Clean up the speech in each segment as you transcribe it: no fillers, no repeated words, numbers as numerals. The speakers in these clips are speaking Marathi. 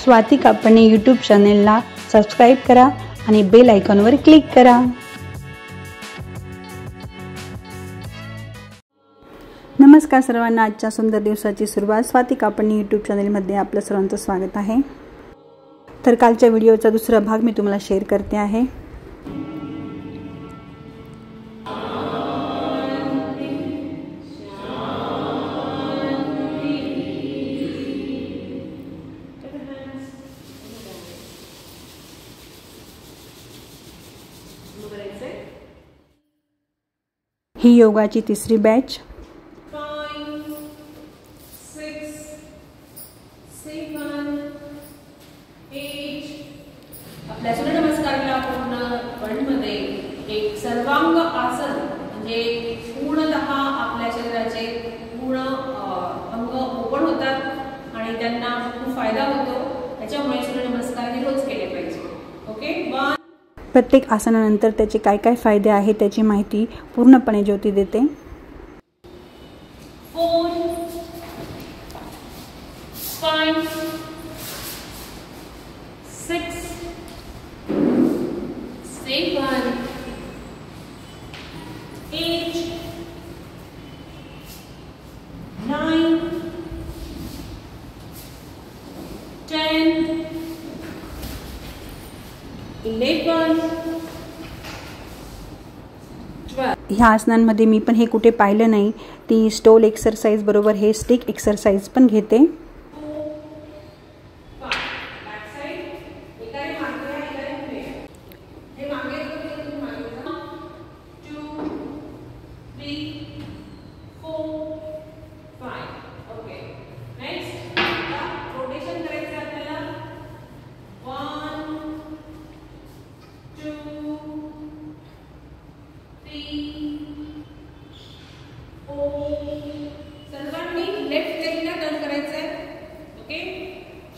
स्वाती कापणी यूट्यूब चॅनेलला सबस्क्राईब करा आणि बेल आयकॉनवर क्लिक करा। नमस्कार सर्वांना, आजच्या सुंदर दिवसाची सुरुवात स्वाती कापणी यूट्यूब चॅनेलमध्ये आपलं सर्वांचं स्वागत आहे। तर कालच्या व्हिडिओचा दुसरा भाग मी तुम्हाला शेअर करते आहे। ही योगाची तिसरी बॅच। 5, 6, 7, 8। आपल्या सूर्यनमस्कारला पूर्ण वळणमध्ये एक सर्वांग आसन म्हणजे पूर्णतः आपल्या शरीराचे पूर्ण अंग ओपन होतात आणि त्यांना खूप फायदा होतो। त्याच्यामुळे सूर्यनमस्कार हे रोज केले पाहिजे। ओके, प्रत्येक आसनानंतर त्याचे काय काय फायदे आहेत त्याची माहिती पूर्णपणे ज्योती देते। 4, 5, 6, 7, 8, 9, 10, 11, 12। ह्या आसनांमध्ये मी पण हे कुठे पाहिलं नाही, ती स्टोल एक्सरसाइज बरोबर हे स्टिक एक्सरसाइज पण घेते।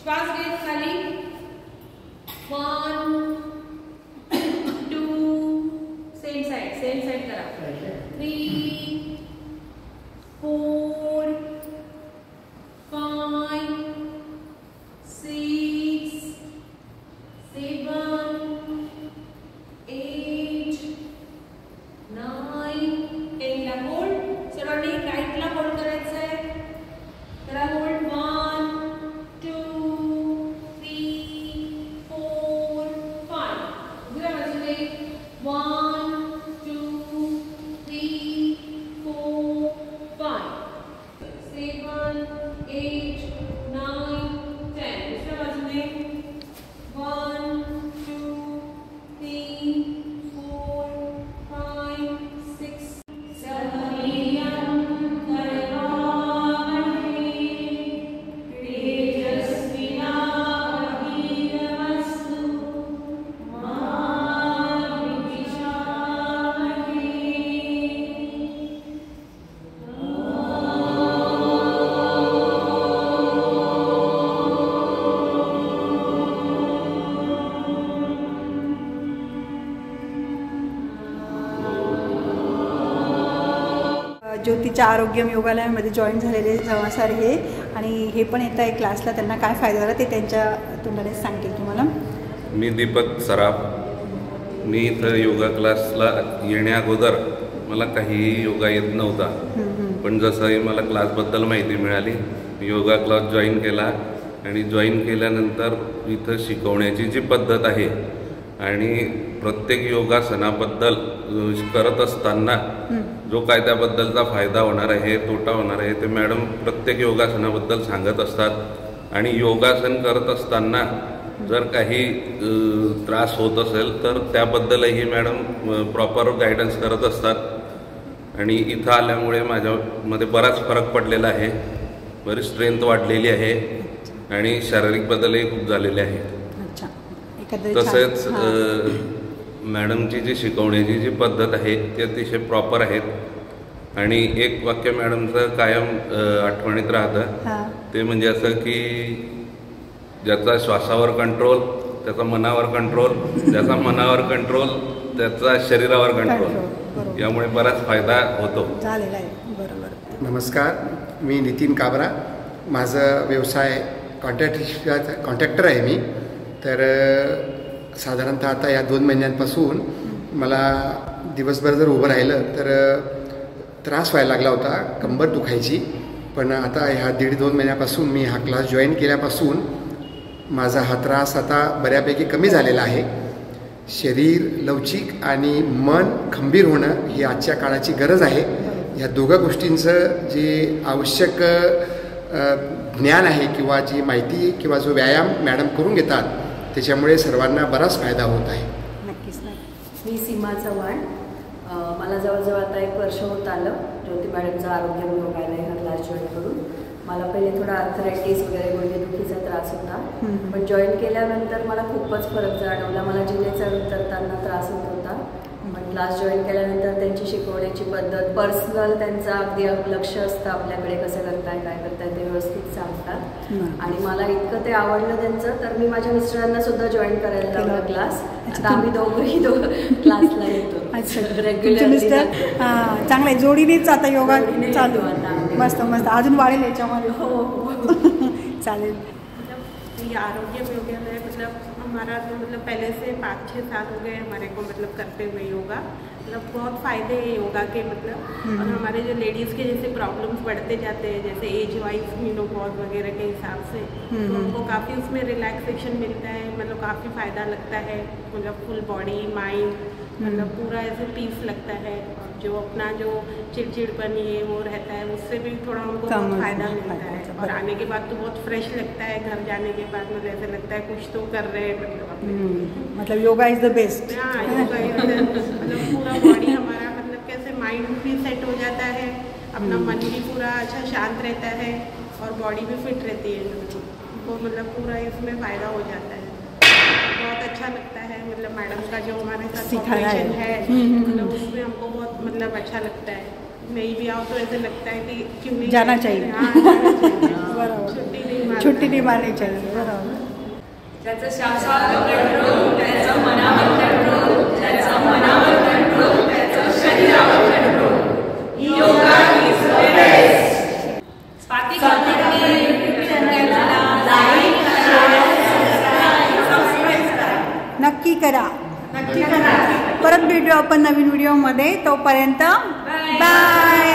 श्वास घेत खाली 1, 2, सेम साइड करा 3, 4, 5, 6, 7, 8, 9, 10 ला होल्ड। सर्वांनी राईटला होल्ड करायचं आहे। करा होल्ड 1, 2, 3, 4, 5। उजव्या बाजूने 1, 2, 3, 4, 5, 7, 8, 9, 10। दुसऱ्या बाजूने 1, 2, 3, 4, 5, 6, 7, ज्योतीच्या आरोग्यम योगालयामध्ये जॉईन झालेले सर हे, आणि हे पण येत आहे क्लासला। त्यांना काय फायदा झाला ते त्यांच्या तोंडाने सांगतील तुम्हाला। मी दीपक सराफ। मी इथं योगा क्लासला येण्या अगोदर मला काहीही योगा येत नव्हता, पण जसंही मला क्लासबद्दल माहिती मिळाली, योगा क्लास जॉईन केला आणि जॉईन केल्यानंतर इथं शिकवण्याची जी पद्धत आहे आणि प्रत्येक योगासनाबद्दल करत असताना जो काय त्याबद्दलचा फायदा होणार आहे, तोटा होणार आहे, ते मॅडम प्रत्येक योगासनाबद्दल सांगत असतात। आणि योगासन करत असताना जर काही त्रास होत असेल तर त्याबद्दलही मॅडम प्रॉपर गायडन्स करत असतात। आणि इथं आल्यामुळे माझ्यामध्ये बराच फरक पडलेला आहे, बरीच स्ट्रेंथ वाढलेली आहे आणि शारीरिक बदलही खूप झालेले आहेत। तसेच मॅडमची जी शिकवण्याची जी पद्धत आहे ती अतिशय प्रॉपर आहेत। आणि एक वाक्य मॅडमचं कायम आठवणीत राहतं, ते म्हणजे असं की ज्याचा श्वासावर कंट्रोल त्याचा मनावर कंट्रोल, ज्याचा मनावर कंट्रोल त्याचा शरीरावर कंट्रोल, यामुळे बराच फायदा होतो। झालेला आहे। बरोबर। नमस्कार, मी नितीन काबरा। माझा व्यवसाय कॉन्ट्रॅक्टर आहे मी. तर साधारणतः आता या 2 महिन्यांपासून मला दिवसभर जर उभं राहिलं तर त्रास व्हायला लागला होता, कंबर दुखायची. पण आता ह्या 1.5-2 महिन्यापासून मी हा क्लास जॉईन केल्यापासून माझा हा त्रास आता बऱ्यापैकी कमी झालेला आहे. शरीर लवचिक आणि मन खंबीर होणं ही आजच्या काळाची गरज आहे. ह्या दोघं गोष्टींचं जे आवश्यक ज्ञान आहे किंवा जी माहिती किंवा जो व्यायाम मॅडम करून घेतात त्याच्यामुळे सर्वांना बराच फायदा होत आहे. नक्कीच. मी सीमा चव्हाण. मला जवळजवळ आता 1 वर्ष होत आलं ज्योती मॅडमचा आरोग्य योगालय हा क्लास जॉईन करून. मला पहिले थोडा आर्थरायटिस वगैरे गुडघेदुखीचा त्रास होता, पण जॉईन केल्यानंतर मला खूपच फरक जाणवला. मला जिने चढ उतरताना त्रास होत होता, पण क्लास जॉईन केल्यानंतर त्यांची शिकवण्याची पद्धत, पर्सनल त्यांचा अगदी लक्ष असतं आपल्याकडे, कसं करताय काय करताय ते व्यवस्थित सांगतात. आणि मला इतकं ते आवडलं त्यांचं, तर मी माझ्या मिस्टरांना सुद्धा जॉईन करायला लावला क्लास. आता आम्ही दोघंही क्लासला येतो रेग्युलर. मिस्टर चांगलं आहे, जोडीनेच आता योगा चालू. मस्त मस्त, अजून वाढेल याच्यामध्ये. हो चालेल. ये आरोग्य योगालय हमारा मतलब पहले से 5-6 साल हो गए हमारे को करते हुए योगा. बहुत फ़ायदे हैं योगा के और हमारे जो लेडीज़ के जैसे प्रॉब्लम्स बढ़ते जाते हैं, जैसे एज वाइज मेनोपॉज वगैरह के हिसाब से, तो हमको काफ़ी उसमें रिलैक्सेशन मिलता है. काफ़ी फ़ायदा लगता है. फुल बॉडी माइंड पूरा ऐसे पीस लगता है. जो अपना जो चिड़चिड़पन ये वो रहता है उससे भी थोड़ा हमको बहुत फ़ायदा मिलता है. और आने के बाद तो बहुत फ्रेश लगता है. घर जाने के बाद ऐसे लगता है कुछ तो कर रहे हैं. मतलब योगा इज़ द बेस्ट. हाँ, योगा पूरा बॉडी हमारा कैसे माइंड भी सेट हो जाता है, अपना मन भी पूरा अच्छा शांत रहता है और बॉडी भी फिट रहती है. तो पूरा इसमें फ़ायदा हो जाता है. बहुत अच्छा लगता है. मैडम का जो हमारे साथ कोऑपरेशन है उसमें हमको बहुत अच्छा लगता है. नहीं भी आओ तो ऐसे लगता है कि क्यों नहीं जाना चाहिए. छुट्टी नहीं मारनी चाहिए. बराबर. ज्याचं श्वासावर कंट्रोल, त्याचं मनावर कंट्रोल, त्याचं मनावर कंट्रोल, त्याचं शरीरावर control. Yoga is the best. Swati कापणी यूट्यूब चॅनलला लाईक करा, सबस्क्राइब करा. नक्की करा. परत भेटू आपण नवीन व्हिडिओमध्ये. तोपर्यंत बाय.